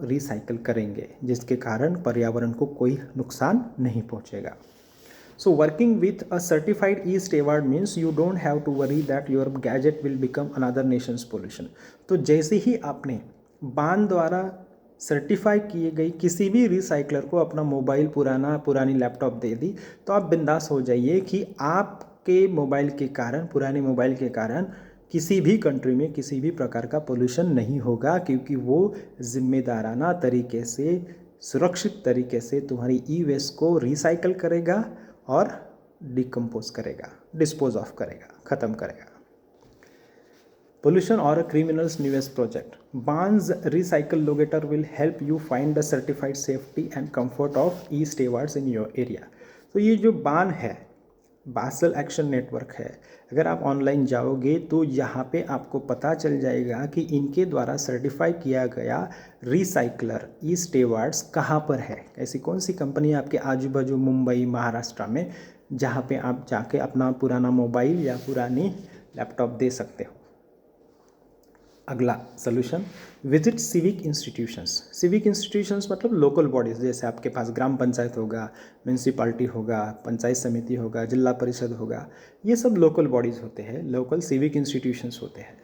रिसाइकल करेंगे, जिसके कारण पर्यावरण को कोई नुकसान नहीं पहुंचेगा। So working with a certified e steward means you don't have to worry that your gadget will become another nation's pollution. तो जैसे ही आपने बान द्वारा सर्टिफाई किए गई किसी भी रिसाइकलर को अपना मोबाइल पुरानी लैपटॉप दे दी, तो आप बिंदास हो जाइए कि आपके मोबाइल के कारण, पुराने मोबाइल के कारण किसी भी कंट्री में किसी भी प्रकार का पोल्यूशन नहीं होगा, क्योंकि वो जिम्मेदाराना तरीके से, सुरक्षित तरीके से तुम्हारी ई वेस्ट को रिसाइकल करेगा और डिकम्पोज करेगा, डिस्पोज ऑफ करेगा, ख़त्म करेगा। Pollution or a criminal's newest project. Ban's recycle locator will help you find the certified safety and comfort of e-stewards in your area. तो ये जो बान है, बासल एक्शन नेटवर्क है, अगर आप ऑनलाइन जाओगे तो यहाँ पे आपको पता चल जाएगा कि इनके द्वारा सर्टिफाई किया गया रिसाइकलर ई स्टेवार्ड्स कहाँ पर है, ऐसी कौन सी कंपनी आपके आजू बाजू मुंबई महाराष्ट्र में, जहाँ पे आप जाके अपना पुराना मोबाइल या पुरानी लैपटॉप दे सकते हो। अगला solution, visit civic institutions. Civic institutions मतलब लोकल बॉडीज़, जैसे आपके पास ग्राम पंचायत होगा, म्यूनसिपाल्टी होगा, पंचायत समिति होगा, जिला परिषद होगा, ये सब लोकल बॉडीज़ होते हैं, लोकल सिविक इंस्टीट्यूशंस होते हैं,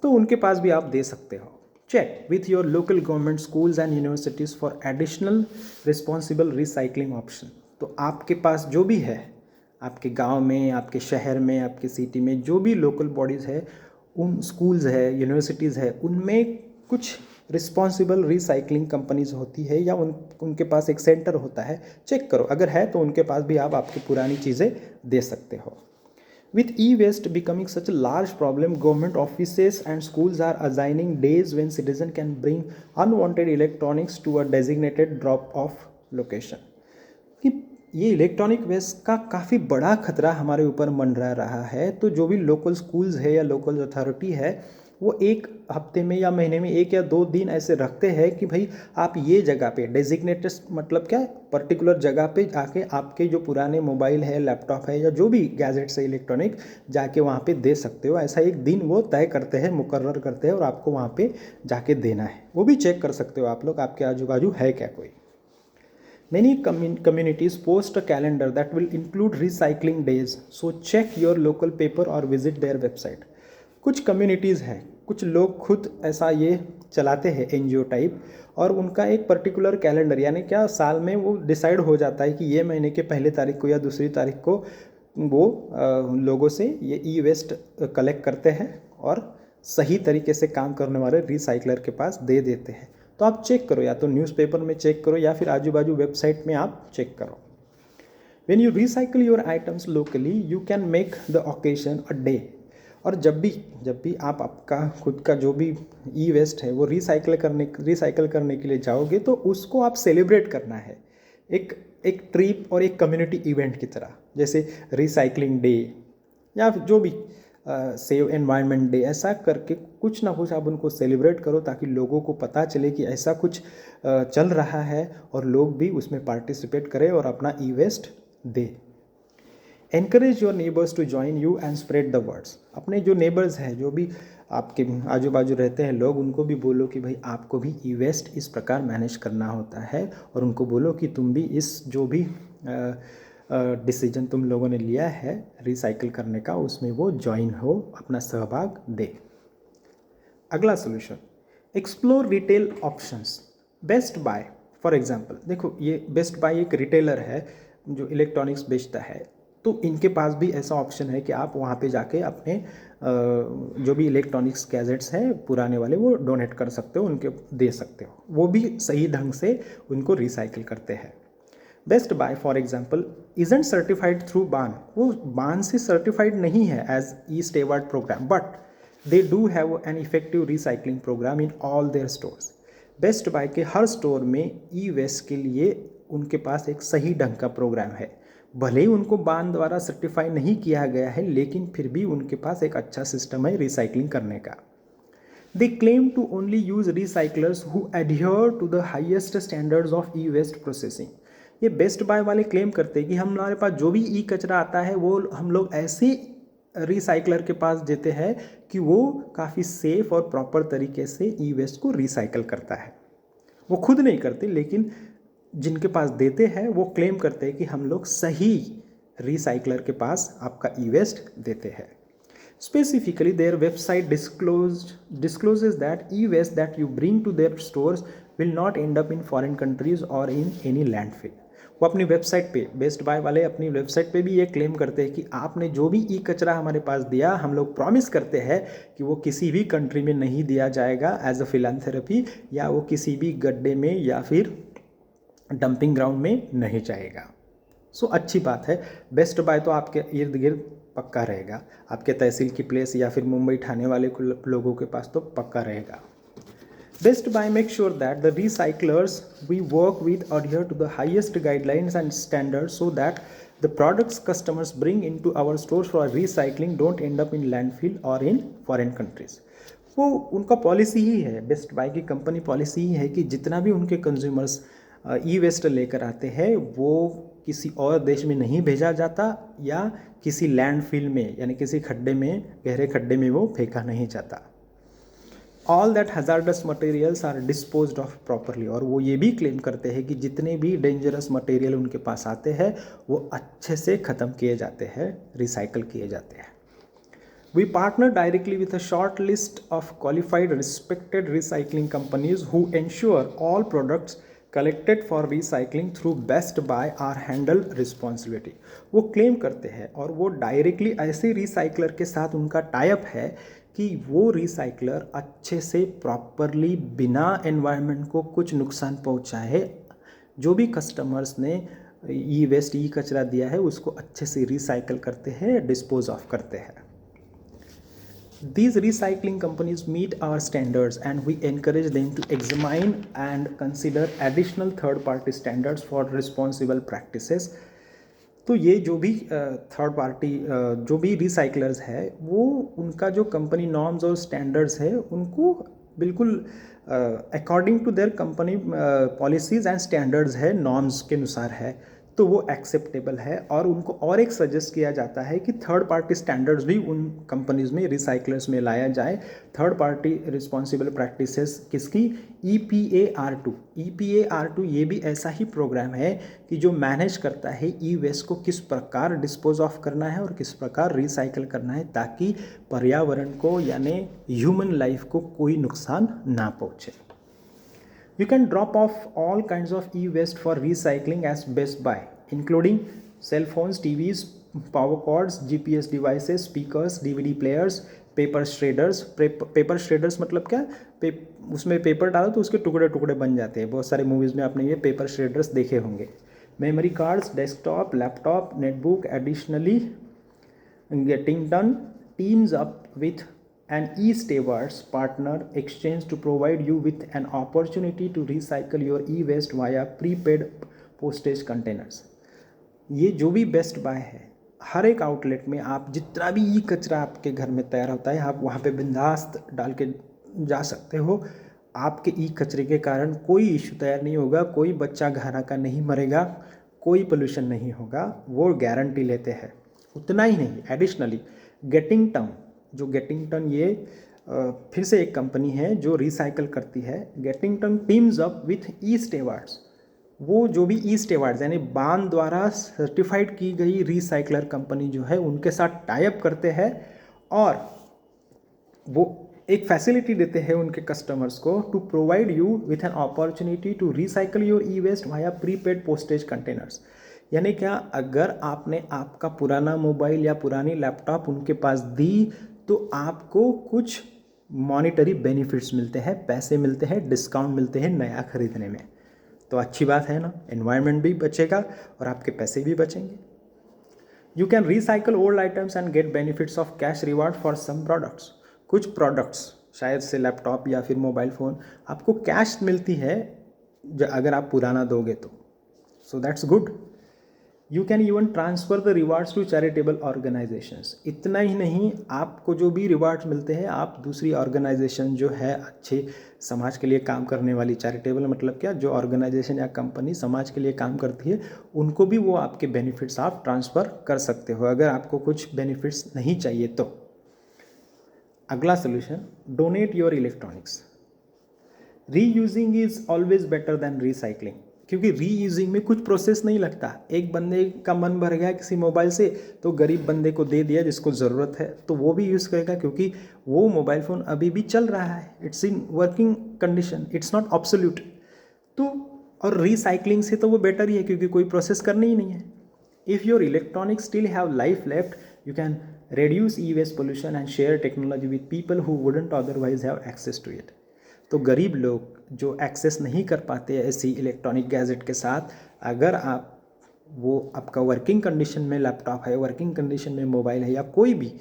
तो उनके पास भी आप दे सकते हो। Check with your local government schools and universities for additional responsible recycling option. तो आपके पास जो भी है, आपके गांव में, आपके शहर में, आपके सिटी में जो भी लोकल बॉडीज़ है, उन स्कूल्स है, यूनिवर्सिटीज़ है, उनमें कुछ रिस्पॉन्सिबल रिसाइकलिंग कंपनीज होती है या उनके पास एक सेंटर होता है. चेक करो, अगर है तो उनके पास भी आप आपकी पुरानी चीज़ें दे सकते हो. With e-waste becoming such a large problem, government offices and schools are assigning days when citizens can bring unwanted electronics to a designated drop-off location. कि ये इलेक्ट्रॉनिक वेस्ट का काफ़ी बड़ा खतरा हमारे ऊपर मंडरा रहा है. तो जो भी लोकल स्कूल्स है या लोकल अथॉरिटी है, वो एक हफ्ते में या महीने में 1 या 2 दिन ऐसे रखते हैं कि भाई आप ये जगह पे डेजिग्नेटेड, मतलब क्या, पर्टिकुलर जगह पे जाके आपके जो पुराने मोबाइल है, लैपटॉप है या जो भी गैजेट्स है इलेक्ट्रॉनिक, जाके वहाँ पे दे सकते हो. ऐसा एक दिन वो तय करते हैं, मुकर्रर करते हैं और आपको वहाँ पे जाके देना है. वो भी चेक कर सकते हो आप लोग, आपके आजू बाजू है क्या कोई. Many communities post a calendar that will include recycling days, so check your local paper or visit their website. कुछ कम्युनिटीज़ हैं, कुछ लोग खुद ऐसा ये चलाते हैं एनजीओ टाइप, और उनका एक पर्टिकुलर कैलेंडर, यानी क्या, साल में वो डिसाइड हो जाता है कि ये महीने के पहले तारीख को या दूसरी तारीख को वो लोगों से ये ई वेस्ट कलेक्ट करते हैं और सही तरीके से काम करने वाले रिसाइकलर के पास दे देते हैं. तो आप चेक करो, या तो न्यूज़पेपर में चेक करो या फिर आजू बाजू वेबसाइट में आप चेक करो. When you recycle your items locally, you can make the occasion a day. और जब भी आप आपका खुद का जो भी ई वेस्ट है वो रिसाइकल करने के लिए जाओगे, तो उसको आप सेलिब्रेट करना है एक ट्रिप और एक कम्युनिटी इवेंट की तरह, जैसे रिसाइकलिंग डे या जो भी सेव एनवायरनमेंट डे. ऐसा करके कुछ ना कुछ आप उनको सेलिब्रेट करो ताकि लोगों को पता चले कि ऐसा कुछ चल रहा है और लोग भी उसमें पार्टिसिपेट करें और अपना ई वेस्ट दे. Encourage your neighbours to join you and spread the words. अपने जो नेबर्स हैं, जो भी आपके आजू बाजू रहते हैं लोग, उनको भी बोलो कि भाई आपको भी ई वेस्ट इस प्रकार मैनेज करना होता है, और उनको बोलो कि तुम भी इस जो भी डिसीजन तुम लोगों ने लिया है रिसाइकिल करने का, उसमें वो ज्वाइन हो, अपना सहभाग दे. अगला solution, explore retail options. Best Buy for example, देखो ये बेस्ट बाय एक रिटेलर है जो इलेक्ट्रॉनिक्स बेचता है, तो इनके पास भी ऐसा ऑप्शन है कि आप वहाँ पे जाके अपने जो भी इलेक्ट्रॉनिक्स गैजेट्स हैं पुराने वाले, वो डोनेट कर सकते हो, उनके दे सकते हो. वो भी सही ढंग से उनको रिसाइकिल करते हैं. Best Buy for example isn't certified through BAN. वो बान से सर्टिफाइड नहीं है as east award programme, but they do have an effective recycling programme in all their stores. Best Buy के हर स्टोर में ई वेस्ट के लिए उनके पास एक सही ढंग का प्रोग्राम है. भले ही उनको बान द्वारा सर्टिफाई नहीं किया गया है, लेकिन फिर भी उनके पास एक अच्छा सिस्टम है रिसाइकलिंग करने का. They claim to only use recyclers who adhere to the highest standards of e waste processing. ये बेस्ट बाय वाले क्लेम करते हैं कि हमारे पास जो भी ई कचरा आता है वो हम लोग ऐसे रिसाइकलर के पास देते हैं कि वो काफ़ी सेफ और प्रॉपर तरीके से ई वेस्ट को रिसाइकल करता है. वो खुद नहीं करते, लेकिन जिनके पास देते हैं वो क्लेम करते हैं कि हम लोग सही रिसाइकलर के पास आपका ई वेस्ट देते हैं. Specifically, their website discloses that e-waste that you bring to their stores will not end up in foreign countries or in any landfill. वो अपनी वेबसाइट पे, बेस्ट बाय वाले अपनी वेबसाइट पे भी ये क्लेम करते हैं कि आपने जो भी ई कचरा हमारे पास दिया, हम लोग प्रॉमिस करते हैं कि वो किसी भी कंट्री में नहीं दिया जाएगा एज अ फिलैंथेरेपी, या वो किसी भी गड्ढे में या फिर डंपिंग ग्राउंड में नहीं जाएगा. सो अच्छी बात है. बेस्ट बाय तो आपके इर्द गिर्द पक्का रहेगा, आपके तहसील की प्लेस या फिर मुंबई ठाणे वाले लोगों के पास तो पक्का रहेगा. Best Buy make sure that the recyclers we work with adhere to the highest guidelines and standards so that the products customers bring into our stores for recycling don't end up in landfill or in foreign countries. वो उनका policy ही है, best bye की company policy ही है कि जितना भी उनके consumers ई waste लेकर आते हैं वो किसी और देश में नहीं भेजा जाता या किसी लैंडफिल में, यानी किसी खड्डे में, गहरे खड्डे में वो फेंका नहीं जाता. All that hazardous materials are disposed of properly. और वो ये भी क्लेम करते हैं कि जितने भी डेंजरस मटेरियल उनके पास आते हैं वो अच्छे से ख़त्म किए जाते हैं, रिसाइकल किए जाते हैं. We partner directly with a short list of qualified, respected recycling companies who ensure all products collected for recycling through Best Buy are handled responsibility. वो क्लेम करते हैं और वो डायरेक्टली ऐसे रिसाइकलर के साथ उनका टाइप है कि वो रिसाइकलर अच्छे से प्रॉपरली बिना एनवायरनमेंट को कुछ नुकसान पहुंचाए जो भी कस्टमर्स ने ई वेस्ट ई कचरा दिया है उसको अच्छे से रिसाइकल करते हैं, डिस्पोज ऑफ करते हैं. These recycling companies meet our standards and we encourage them to examine and consider additional third party standards for responsible practices. तो ये जो भी थर्ड पार्टी जो भी रिसाइकलर्स है वो उनका जो कंपनी नॉर्म्स और स्टैंडर्ड्स है उनको बिल्कुल according to their company policies and standards है, नॉर्म्स के अनुसार है, तो वो एक्सेप्टेबल है. और उनको और एक सजेस्ट किया जाता है कि थर्ड पार्टी स्टैंडर्ड्स भी उन कंपनीज़ में, रिसाइकलर्स में लाया जाए. थर्ड पार्टी रिस्पॉन्सिबल प्रैक्टिसेस किसकी? EPAR2. EPAR2 ये भी ऐसा ही प्रोग्राम है कि जो मैनेज करता है ई वेस्ट को किस प्रकार डिस्पोज ऑफ करना है और किस प्रकार रिसाइकल करना है ताकि पर्यावरण को यानी ह्यूमन लाइफ को कोई नुकसान ना पहुँचे. You can drop off all kinds of e-waste for recycling as Best Buy, including cell phones, TVs, power cords, GPS devices, speakers, DVD players, paper shredders. Paper shredders मतलब क्या? उसमें पेपर डालो तो उसके टुकड़े टुकड़े बन जाते हैं. बहुत सारे मूवीज़ में आपने ये पेपर श्रेडर्स देखे होंगे. Memory cards, desktop, laptop, netbook. Additionally getting done teams up with an e-stewards partner exchange to provide you with an opportunity to recycle your e-waste via prepaid postage containers. ये जो भी best bye है हर एक outlet में आप जितना भी ई कचरा आपके घर में तैयार होता है आप वहाँ पे बिंदास्त डाल के जा सकते हो. आपके ई कचरे के कारण कोई इशू तैयार नहीं होगा, कोई बच्चा घर का नहीं मरेगा, कोई पोल्यूशन नहीं होगा, वो गारंटी लेते हैं. उतना ही नहीं, एडिशनली गेटिंगटन, जो गेटिंगटन ये फिर से एक कंपनी है जो रिसाइकल करती है. गेटिंगटन टीम्स अप विथ ई स्टेवार्ड्स. वो जो भी ई स्टेवार्ड्स यानी बान द्वारा सर्टिफाइड की गई रिसाइकलर कंपनी जो है उनके साथ टाई अप करते हैं और वो एक फैसिलिटी देते हैं उनके कस्टमर्स को to provide you with an opportunity to recycle your e waste via prepaid postage containers. यानी क्या, अगर आपने आपका पुराना मोबाइल या पुरानी लैपटॉप उनके पास दी तो आपको कुछ मॉनिटरी बेनिफिट्स मिलते हैं, पैसे मिलते हैं, डिस्काउंट मिलते हैं नया खरीदने में. तो अच्छी बात है ना, एनवायरनमेंट भी बचेगा और आपके पैसे भी बचेंगे. You can recycle old items and get benefits of cash reward for some products. कुछ प्रोडक्ट्स शायद से लैपटॉप या फिर मोबाइल फ़ोन आपको कैश मिलती है अगर आप पुराना दोगे तो. So that's good. You can even transfer the rewards to charitable organisations. इतना ही नहीं, आपको जो भी रिवार्ड्स मिलते हैं आप दूसरी ऑर्गेनाइजेशन जो है अच्छे समाज के लिए काम करने वाली, चैरिटेबल मतलब क्या, जो ऑर्गेनाइजेशन या कंपनी समाज के लिए काम करती है उनको भी वो आपके बेनिफिट्स आप ट्रांसफ़र कर सकते हो अगर आपको कुछ बेनिफिट्स नहीं चाहिए तो. अगला solution, donate your electronics. Reusing is always better than recycling. क्योंकि रीयूजिंग में कुछ प्रोसेस नहीं लगता. एक बंदे का मन भर गया किसी मोबाइल से तो गरीब बंदे को दे दिया जिसको ज़रूरत है तो वो भी यूज़ करेगा क्योंकि वो मोबाइल फ़ोन अभी भी चल रहा है, it's in working condition, it's not absolute. तो और रिसाइकलिंग से तो वो बेटर ही है क्योंकि कोई प्रोसेस करनी ही नहीं है. If your electronics still have life left you can reduce e-waste pollution and share technology with people who wouldn't otherwise have access to it. तो गरीब लोग जो एक्सेस नहीं कर पाते ऐसी इलेक्ट्रॉनिक गैजेट के साथ, अगर आप वो आपका वर्किंग कंडीशन में लैपटॉप है, वर्किंग कंडीशन में मोबाइल है या कोई भी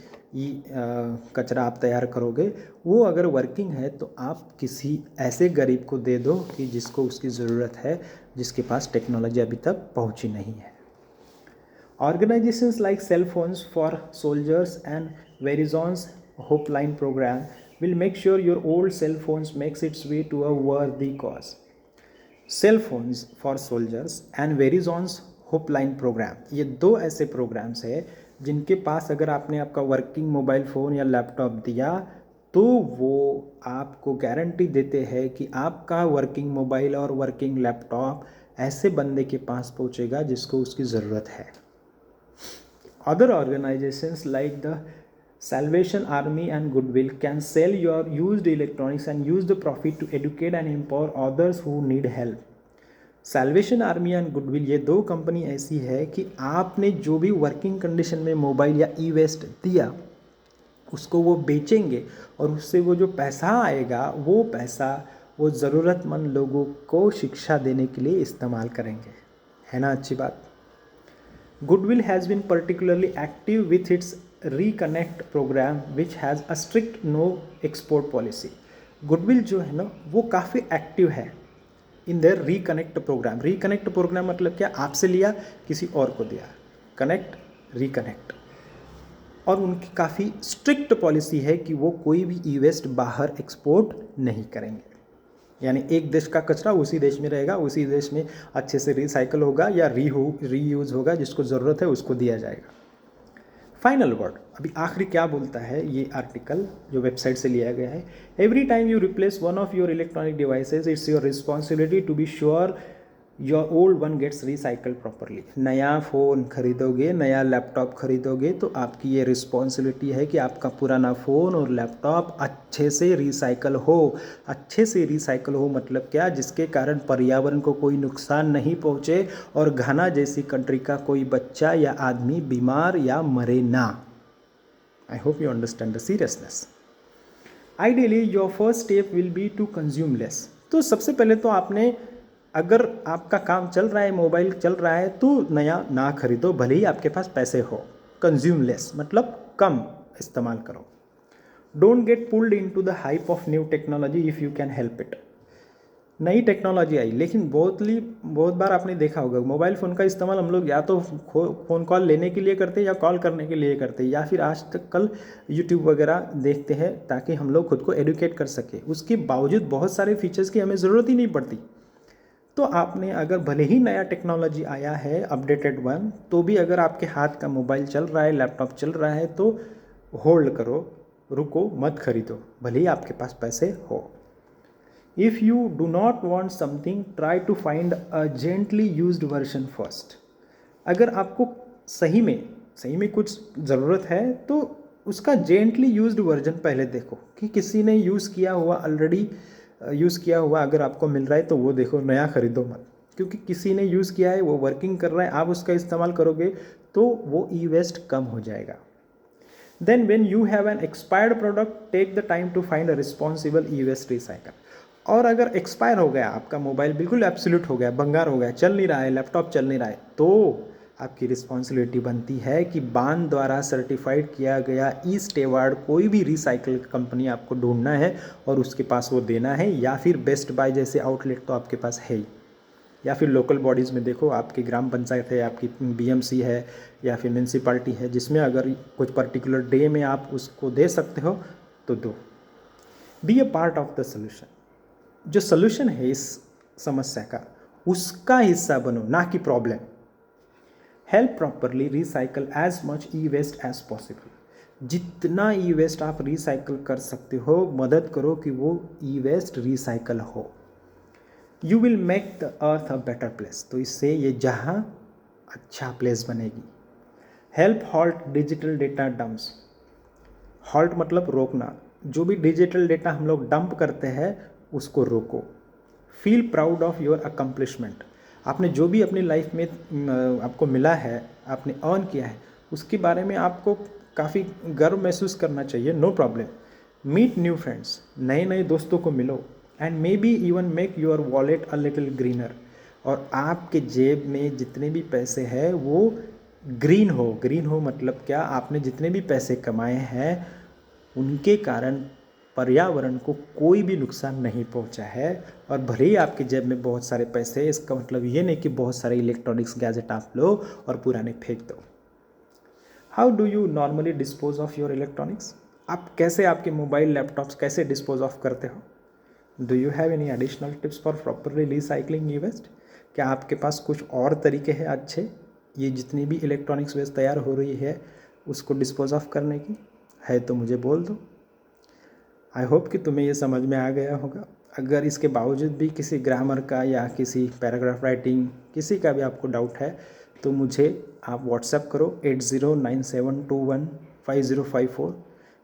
कचरा आप तैयार करोगे वो अगर वर्किंग है तो आप किसी ऐसे गरीब को दे दो कि जिसको उसकी ज़रूरत है, जिसके पास टेक्नोलॉजी अभी तक पहुंची नहीं है. Organizations like Cell Phones for Soldiers and Verizon's Hopeline program will make sure your old cell phones makes its way to a worthy cause. Cell Phones for Soldiers and Verizon's Hopeline program, ये दो ऐसे programmes हैं जिनके पास अगर आपने आपका working mobile phone या laptop दिया तो वो आपको गारंटी देते हैं कि आपका वर्किंग मोबाइल और वर्किंग लैपटॉप ऐसे बंदे के पास पहुँचेगा जिसको उसकी ज़रूरत है. Other organizations like the Salvation Army and Goodwill can sell your used electronics and use the profit to educate and empower others who need help. Salvation army and goodwill ये दो कंपनी ऐसी है कि आपने जो भी वर्किंग कंडीशन में mobile या ई वेस्ट दिया उसको वो बेचेंगे और उससे वो जो पैसा आएगा वो पैसा वो ज़रूरतमंद लोगों को शिक्षा देने के लिए इस्तेमाल करेंगे, है ना अच्छी बात। Goodwill has been particularly active with its Reconnect programme which has a strict no export policy. Goodwill जो है ना वो काफ़ी एक्टिव है in their Reconnect programme. Reconnect programme मतलब क्या, आपसे लिया किसी और को दिया, कनेक्ट रिकनेक्ट। और उनकी काफ़ी स्ट्रिक्ट पॉलिसी है कि वो कोई भी ई वेस्ट बाहर एक्सपोर्ट नहीं करेंगे, यानी एक देश का कचरा उसी देश में रहेगा, उसी देश में अच्छे से रिसाइकल होगा या रीयूज़ होगा, जिसको ज़रूरत है उसको दिया जाएगा। फाइनल वर्ड, अभी आखिरी क्या बोलता है ये आर्टिकल जो वेबसाइट से लिया गया है। Every time you replace one of your electronic devices it's your responsibility to be sure your old one gets recycle properly. नया फ़ोन खरीदोगे, नया लैपटॉप खरीदोगे तो आपकी ये रिस्पॉन्सिबिलिटी है कि आपका पुराना फ़ोन और लैपटॉप अच्छे से रिसाइकल हो। अच्छे से रिसाइकल हो मतलब क्या, जिसके कारण पर्यावरण को कोई नुकसान नहीं पहुँचे और घाना जैसी कंट्री का कोई बच्चा या आदमी बीमार या मरे ना। I hope you understand the seriousness. Ideally your first step will be to consume less. तो सबसे पहले तो आपने, अगर आपका काम चल रहा है, मोबाइल चल रहा है, तो नया ना खरीदो, भले ही आपके पास पैसे हो। कंज्यूम लेस मतलब कम इस्तेमाल करो। Don't get pulled into the hype of new technology if you can help it. नई टेक्नोलॉजी आई, लेकिन बहुत बार आपने देखा होगा मोबाइल फ़ोन का इस्तेमाल हम लोग या तो फ़ोन कॉल लेने के लिए करते हैं या कॉल करने के लिए करते हैं, या फिर आज तक कल यूट्यूब वगैरह देखते हैं ताकि हम लोग खुद को एडुकेट कर सके। उसके बावजूद बहुत सारे फीचर्स की हमें ज़रूरत ही नहीं पड़ती। तो आपने अगर भले ही नया टेक्नोलॉजी आया है अपडेटेड वन, तो भी अगर आपके हाथ का मोबाइल चल रहा है, लैपटॉप चल रहा है, तो होल्ड करो, रुको, मत खरीदो, भले ही आपके पास पैसे हो। If you do not want something try to find a gently used version first. अगर आपको सही में कुछ ज़रूरत है तो उसका जेंटली यूज्ड वर्जन पहले देखो कि किसी ने यूज़ किया हुआ, ऑलरेडी यूज़ किया हुआ अगर आपको मिल रहा है तो वो देखो, नया खरीदो मत, क्योंकि किसी ने यूज़ किया है, वो वर्किंग कर रहा है, आप उसका इस्तेमाल करोगे तो वो ई वेस्ट कम हो जाएगा। Then when you have an expired product take the time to find a responsible e waste recycle. और अगर एक्सपायर हो गया आपका मोबाइल, बिल्कुल एब्सोल्यूट हो गया, बंगार हो गया, चल नहीं रहा है, लैपटॉप चल नहीं रहा है, तो आपकी रिस्पॉन्सिबिलिटी बनती है कि बान द्वारा सर्टिफाइड किया गया ई स्टेवार्ड कोई भी रिसाइकल कंपनी आपको ढूंढना है और उसके पास वो देना है, या फिर बेस्ट बाय जैसे आउटलेट तो आपके पास है ही, या फिर लोकल बॉडीज़ में देखो, आपकी ग्राम पंचायत है, आपकी बीएमसी है या फिर म्यूनसिपाल्टी है, जिसमें अगर कुछ पर्टिकुलर डे में आप उसको दे सकते हो तो दो। Be a part of the solution. जो सोल्यूशन है इस समस्या का, उसका हिस्सा बनो, ना कि problem. Help properly recycle as much e waste as possible. जितना ई वेस्ट आप रिसाइकल कर सकते हो, मदद करो कि वो ई वेस्ट रिसाइकल हो। You will make the earth a better place. तो इससे ये जहाँ अच्छा प्लेस बनेगी। Help halt digital data dumps. Halt मतलब रोकना, जो भी डिजिटल डेटा हम लोग डंप करते हैं उसको रोको। Feel proud of your accomplishment. आपने जो भी अपनी लाइफ में आपको मिला है, आपने अर्न किया है, उसके बारे में आपको काफ़ी गर्व महसूस करना चाहिए, no problem. Meet new friends, नए नए दोस्तों को मिलो, and maybe even make your wallet a little greener. और आपके जेब में जितने भी पैसे हैं वो ग्रीन हो। ग्रीन हो मतलब क्या, आपने जितने भी पैसे कमाए हैं उनके कारण पर्यावरण को कोई भी नुकसान नहीं पहुंचा है। और भले ही आपके जेब में बहुत सारे पैसे हैं, इसका मतलब ये नहीं कि बहुत सारे इलेक्ट्रॉनिक्स गैजेट आप लो और पुराने फेंक दो। How do you normally dispose of your electronics. आप कैसे आपके मोबाइल लैपटॉप्स कैसे डिस्पोज ऑफ करते हो। Do you have any additional tips for properly recycling e waste. क्या आपके पास कुछ और तरीके हैं अच्छे, ये जितनी भी इलेक्ट्रॉनिक्स वेस्ट तैयार हो रही है उसको डिस्पोज ऑफ करने की है तो मुझे बोल दो। आई होप कि तुम्हें ये समझ में आ गया होगा। अगर इसके बावजूद भी किसी ग्रामर का या किसी पैराग्राफ राइटिंग किसी का भी आपको डाउट है तो मुझे आप व्हाट्सएप करो 809721 5054,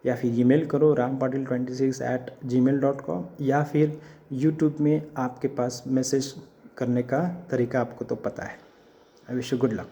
या फिर ईमेल करो rampatil26@gmail.com, या फिर यूट्यूब में आपके पास मैसेज करने का तरीका आपको तो पता है। I wish you good luck.